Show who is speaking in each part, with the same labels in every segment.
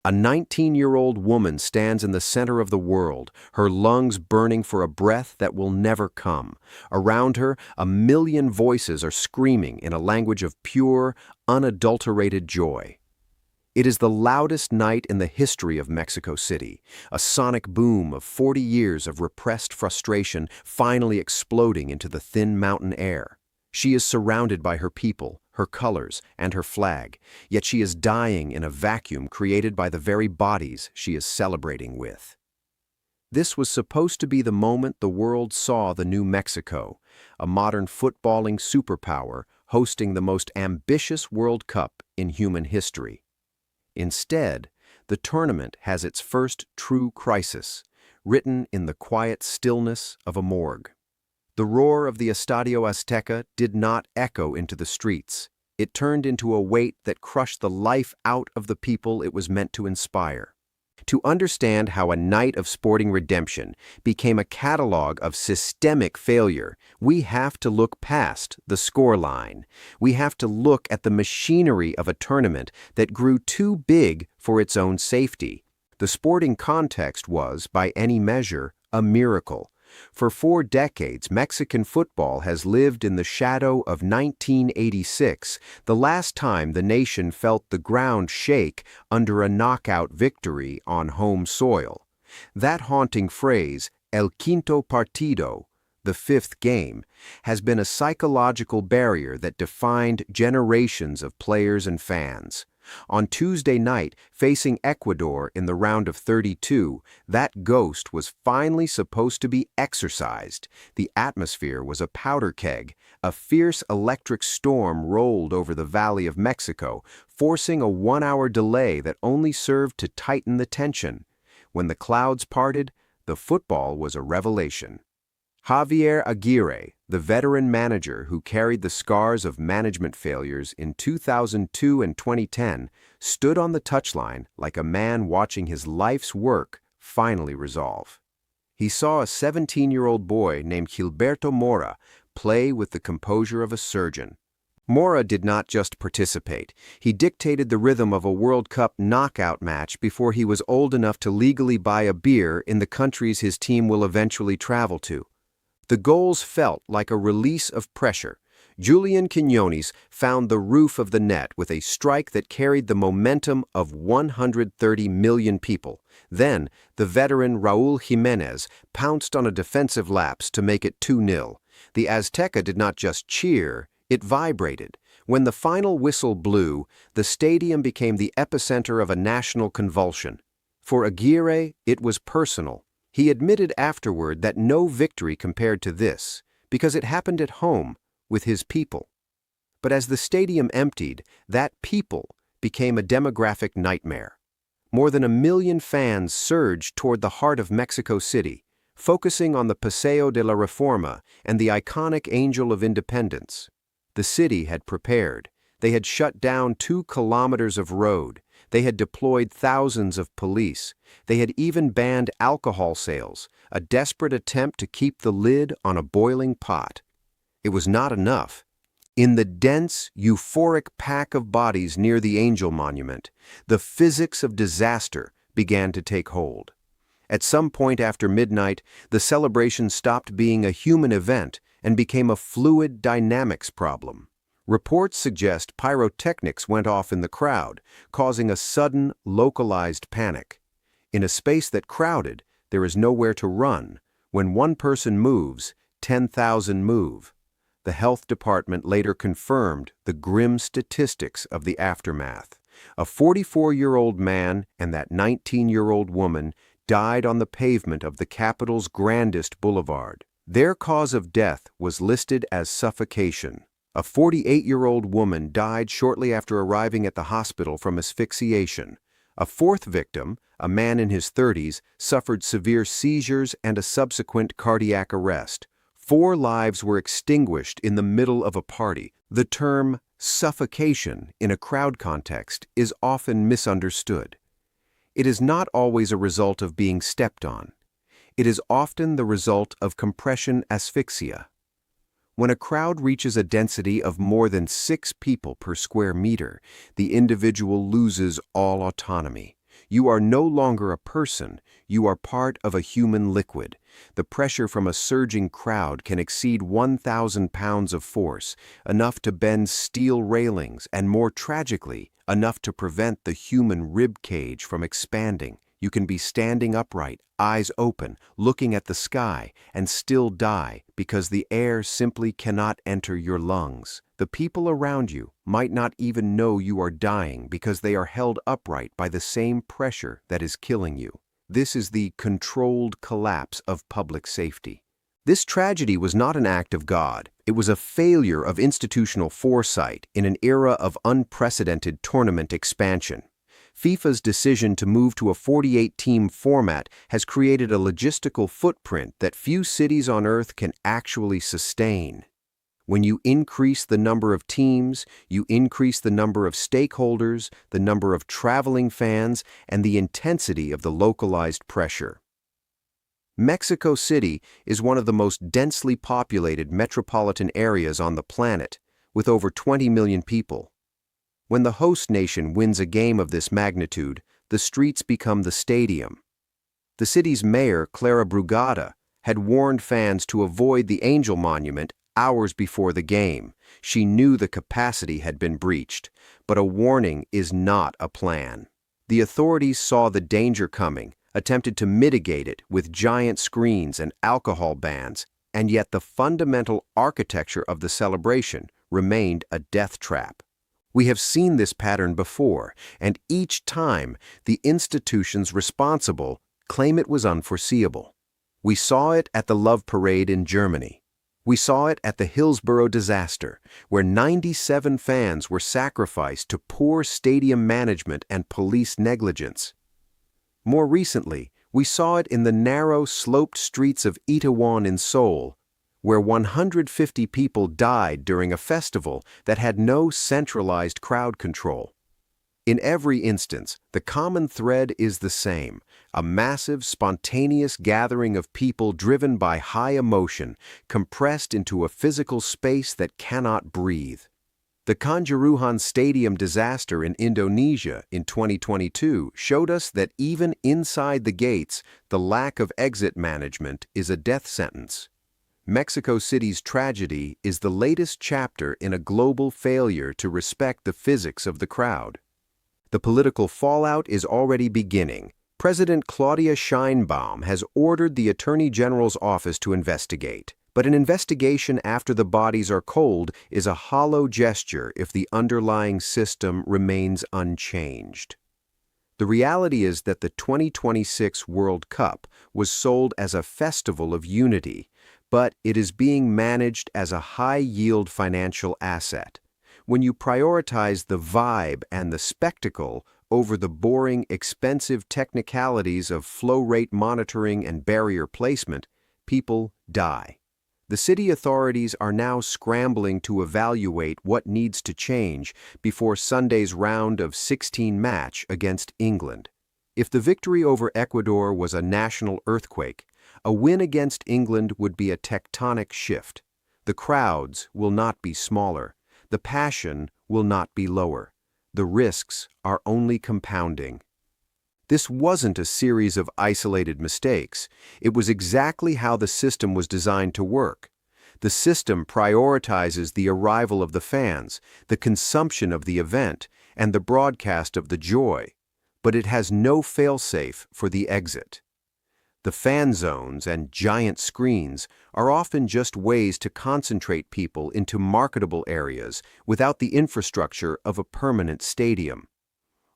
Speaker 1: A 19-year-old woman stands in the center of the world, her lungs burning for a breath that will never come. Around her, a million voices are screaming in a language of pure, unadulterated joy. It is the loudest night in the history of Mexico City, a sonic boom of 40 years of repressed frustration finally exploding into the thin mountain air. She is surrounded by her people, her colors, and her flag, yet she is dying in a vacuum created by the very bodies she is celebrating with. This was supposed to be the moment the world saw the new Mexico, a modern footballing superpower hosting the most ambitious World Cup in human history. Instead, the tournament has its first true crisis, written in the quiet stillness of a morgue. The roar of the Estadio Azteca did not echo into the streets. It turned into a weight that crushed the life out of the people it was meant to inspire. To understand how a night of sporting redemption became a catalog of systemic failure, we have to look past the scoreline. We have to look at the machinery of a tournament that grew too big for its own safety. The sporting context was, by any measure, a miracle. For 4 decades, Mexican football has lived in the shadow of 1986, the last time the nation felt the ground shake under a knockout victory on home soil. That haunting phrase, El Quinto Partido, the fifth game, has been a psychological barrier that defined generations of players and fans. On Tuesday night, facing Ecuador in the round of 32, that ghost was finally supposed to be exorcised. The atmosphere was a powder keg. A fierce electric storm rolled over the Valley of Mexico, forcing a 1-hour delay that only served to tighten the tension. When the clouds parted, the football was a revelation. Javier Aguirre, the veteran manager who carried the scars of management failures in 2002 and 2010, stood on the touchline like a man watching his life's work finally resolve. He saw a 17-year-old boy named Gilberto Mora play with the composure of a surgeon. Mora did not just participate. He dictated the rhythm of a World Cup knockout match before he was old enough to legally buy a beer in the countries his team will eventually travel to. The goals felt like a release of pressure. Julian Quiñones found the roof of the net with a strike that carried the momentum of 130 million people. Then, the veteran Raúl Jiménez pounced on a defensive lapse to make it 2-0. The Azteca did not just cheer, it vibrated. When the final whistle blew, the stadium became the epicenter of a national convulsion. For Aguirre, it was personal. He admitted afterward that no victory compared to this, because it happened at home, with his people. But as the stadium emptied, that people became a demographic nightmare. More than 1 million fans surged toward the heart of Mexico City, focusing on the Paseo de la Reforma and the iconic Angel of Independence. The city had prepared. They had shut down 2 kilometers of road. They had deployed thousands of police. They had even banned alcohol sales, a desperate attempt to keep the lid on a boiling pot. It was not enough. In the dense, euphoric pack of bodies near the Angel Monument, the physics of disaster began to take hold. At some point after midnight, the celebration stopped being a human event and became a fluid dynamics problem. Reports suggest pyrotechnics went off in the crowd, causing a sudden, localized panic. In a space that crowded, there is nowhere to run. When one person moves, 10,000 move. The health department later confirmed the grim statistics of the aftermath. A 44-year-old man and that 19-year-old woman died on the pavement of the capital's grandest boulevard. Their cause of death was listed as suffocation. A 48-year-old woman died shortly after arriving at the hospital from asphyxiation. A 4th victim, a man in his 30s, suffered severe seizures and a subsequent cardiac arrest. 4 lives were extinguished in the middle of a party. The term suffocation in a crowd context is often misunderstood. It is not always a result of being stepped on. It is often the result of compression asphyxia. When a crowd reaches a density of more than 6 people per square meter, the individual loses all autonomy. You are no longer a person, you are part of a human liquid. The pressure from a surging crowd can exceed 1,000 pounds of force, enough to bend steel railings, and more tragically, enough to prevent the human rib cage from expanding. You can be standing upright, eyes open, looking at the sky, and still die because the air simply cannot enter your lungs. The people around you might not even know you are dying because they are held upright by the same pressure that is killing you. This is the controlled collapse of public safety. This tragedy was not an act of God. It was a failure of institutional foresight in an era of unprecedented tournament expansion. FIFA's decision to move to a 48-team format has created a logistical footprint that few cities on Earth can actually sustain. When you increase the number of teams, you increase the number of stakeholders, the number of traveling fans, and the intensity of the localized pressure. Mexico City is one of the most densely populated metropolitan areas on the planet, with over 20 million people. When the host nation wins a game of this magnitude, the streets become the stadium. The city's mayor, Clara Brugada, had warned fans to avoid the Angel Monument hours before the game. She knew the capacity had been breached, but a warning is not a plan. The authorities saw the danger coming, attempted to mitigate it with giant screens and alcohol bans, and yet the fundamental architecture of the celebration remained a death trap. We have seen this pattern before, and each time the institutions responsible claim it was unforeseeable. We saw it at the Love Parade in Germany. We saw it at the Hillsborough disaster, where 97 fans were sacrificed to poor stadium management and police negligence. More recently, we saw it in the narrow, sloped streets of Itaewon in Seoul, where 150 people died during a festival that had no centralized crowd control. In every instance, the common thread is the same: a massive, spontaneous gathering of people driven by high emotion, compressed into a physical space that cannot breathe. The Kanjuruhan Stadium disaster in Indonesia in 2022 showed us that even inside the gates, the lack of exit management is a death sentence. Mexico City's tragedy is the latest chapter in a global failure to respect the physics of the crowd. The political fallout is already beginning. President Claudia Sheinbaum has ordered the Attorney General's office to investigate. But an investigation after the bodies are cold is a hollow gesture if the underlying system remains unchanged. The reality is that the 2026 World Cup was sold as a festival of unity, but it is being managed as a high-yield financial asset. When you prioritize the vibe and the spectacle over the boring, expensive technicalities of flow rate monitoring and barrier placement, people die. The city authorities are now scrambling to evaluate what needs to change before Sunday's round of 16 match against England. If the victory over Ecuador was a national earthquake, a win against England would be a tectonic shift. The crowds will not be smaller. The passion will not be lower. The risks are only compounding. This wasn't a series of isolated mistakes. It was exactly how the system was designed to work. The system prioritizes the arrival of the fans, the consumption of the event, and the broadcast of the joy, but it has no failsafe for the exit. The fan zones and giant screens are often just ways to concentrate people into marketable areas without the infrastructure of a permanent stadium.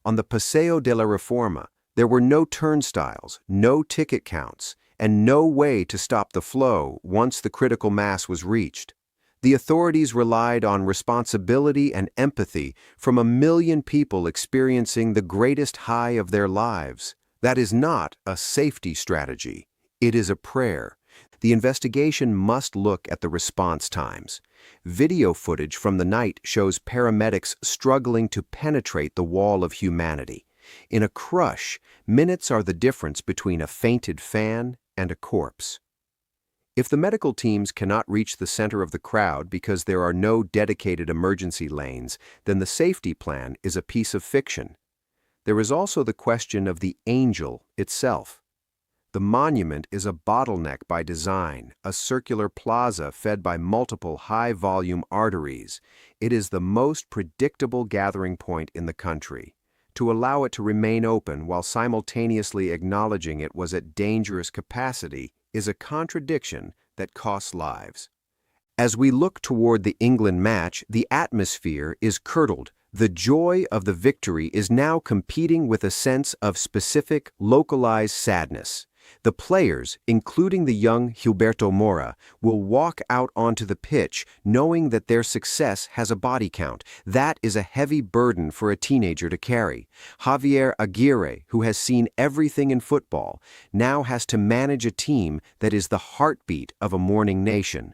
Speaker 1: On the Paseo de la Reforma, there were no turnstiles, no ticket counts, and no way to stop the flow once the critical mass was reached. The authorities relied on responsibility and empathy from 1 million people experiencing the greatest high of their lives. That is not a safety strategy. It is a prayer. The investigation must look at the response times. Video footage from the night shows paramedics struggling to penetrate the wall of humanity. In a crush, minutes are the difference between a fainted fan and a corpse. If the medical teams cannot reach the center of the crowd because there are no dedicated emergency lanes, then the safety plan is a piece of fiction. There is also the question of the angel itself. The monument is a bottleneck by design, a circular plaza fed by multiple high-volume arteries. It is the most predictable gathering point in the country. To allow it to remain open while simultaneously acknowledging it was at dangerous capacity is a contradiction that costs lives. As we look toward the England match, the atmosphere is curdled. The joy of the victory is now competing with a sense of specific, localized sadness. The players, including the young Gilberto Mora, will walk out onto the pitch knowing that their success has a body count. That is a heavy burden for a teenager to carry. Javier Aguirre, who has seen everything in football, now has to manage a team that is the heartbeat of a mourning nation.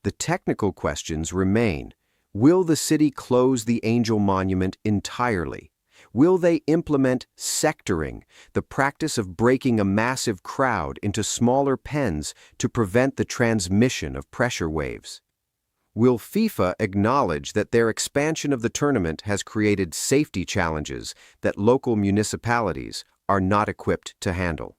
Speaker 1: The technical questions remain. Will the city close the Angel Monument entirely? Will they implement sectoring, the practice of breaking a massive crowd into smaller pens to prevent the transmission of pressure waves? Will FIFA acknowledge that their expansion of the tournament has created safety challenges that local municipalities are not equipped to handle?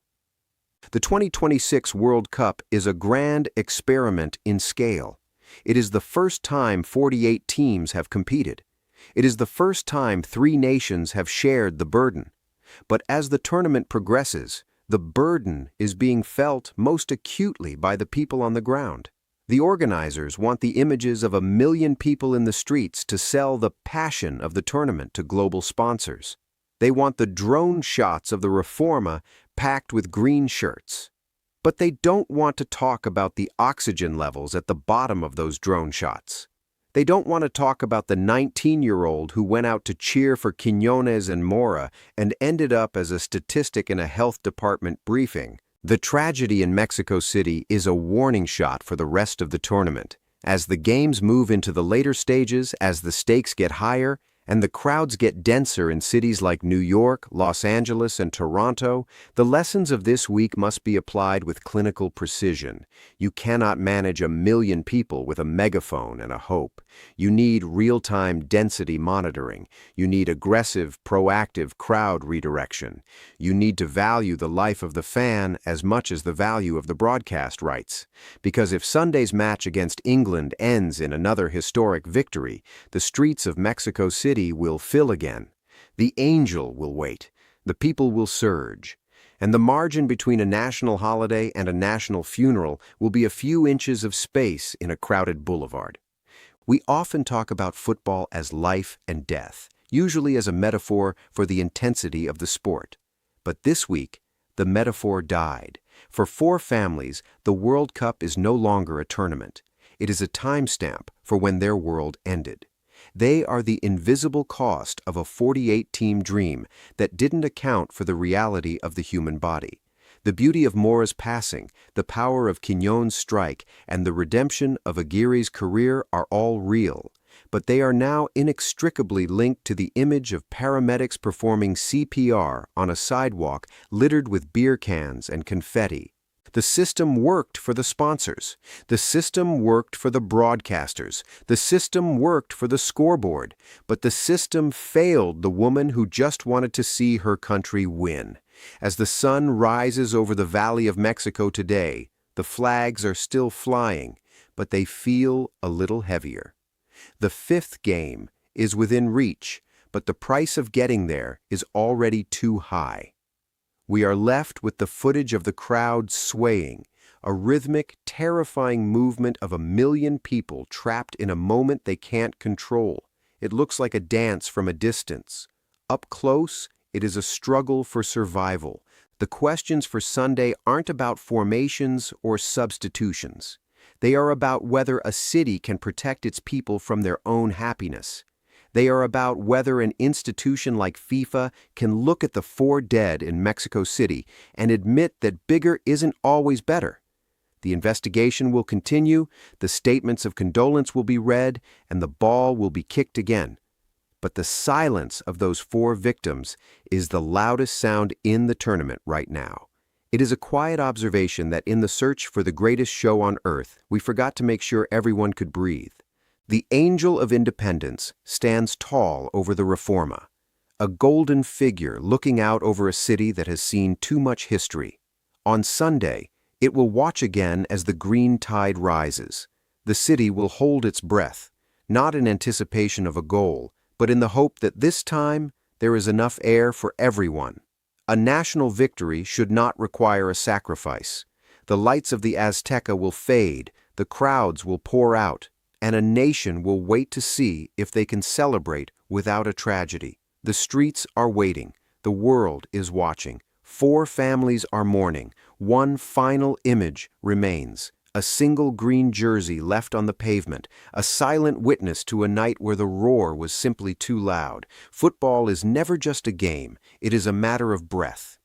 Speaker 1: The 2026 World Cup is a grand experiment in scale. It is the first time 48 teams have competed. It is the first time 3 nations have shared the burden. But as the tournament progresses, the burden is being felt most acutely by the people on the ground. The organizers want the images of 1 million people in the streets to sell the passion of the tournament to global sponsors. They want the drone shots of the Reforma packed with green shirts. But they don't want to talk about the oxygen levels at the bottom of those drone shots. They don't want to talk about the 19-year-old who went out to cheer for Quiñones and Mora and ended up as a statistic in a health department briefing. The tragedy in Mexico City is a warning shot for the rest of the tournament. As the games move into the later stages, as the stakes get higher, and the crowds get denser in cities like New York, Los Angeles, and Toronto, the lessons of this week must be applied with clinical precision. You cannot manage 1 million people with a megaphone and a hope. You need real-time density monitoring. You need aggressive, proactive crowd redirection. You need to value the life of the fan as much as the value of the broadcast rights. Because if Sunday's match against England ends in another historic victory, the streets of Mexico City will fill again. The angel will wait. The people will surge. And the margin between a national holiday and a national funeral will be a few inches of space in a crowded boulevard. We often talk about football as life and death, usually as a metaphor for the intensity of the sport. But this week, the metaphor died. For 4 families, the World Cup is no longer a tournament. It is a timestamp for when their world ended. They are the invisible cost of a 48-team dream that didn't account for the reality of the human body. The beauty of Mora's passing, the power of Quiñón's strike, and the redemption of Aguirre's career are all real, but they are now inextricably linked to the image of paramedics performing CPR on a sidewalk littered with beer cans and confetti. The system worked for the sponsors. The system worked for the broadcasters. The system worked for the scoreboard. But the system failed the woman who just wanted to see her country win. As the sun rises over the Valley of Mexico today, the flags are still flying, but they feel a little heavier. The 5th game is within reach, but the price of getting there is already too high. We are left with the footage of the crowd swaying, a rhythmic, terrifying movement of 1 million people trapped in a moment they can't control. It looks like a dance from a distance. Up close, it is a struggle for survival. The questions for Sunday aren't about formations or substitutions. They are about whether a city can protect its people from their own happiness. They are about whether an institution like FIFA can look at the 4 dead in Mexico City and admit that bigger isn't always better. The investigation will continue, the statements of condolence will be read, and the ball will be kicked again. But the silence of those 4 victims is the loudest sound in the tournament right now. It is a quiet observation that in the search for the greatest show on earth, we forgot to make sure everyone could breathe. The angel of independence stands tall over the Reforma, a golden figure looking out over a city that has seen too much history. On Sunday, it will watch again as the green tide rises. The city will hold its breath, not in anticipation of a goal, but in the hope that this time there is enough air for everyone. A national victory should not require a sacrifice. The lights of the Azteca will fade, the crowds will pour out, and a nation will wait to see if they can celebrate without a tragedy. The streets are waiting. The world is watching. 4 families are mourning. One final image remains. A single green jersey left on the pavement, a silent witness to a night where the roar was simply too loud. Football is never just a game. It is a matter of breath.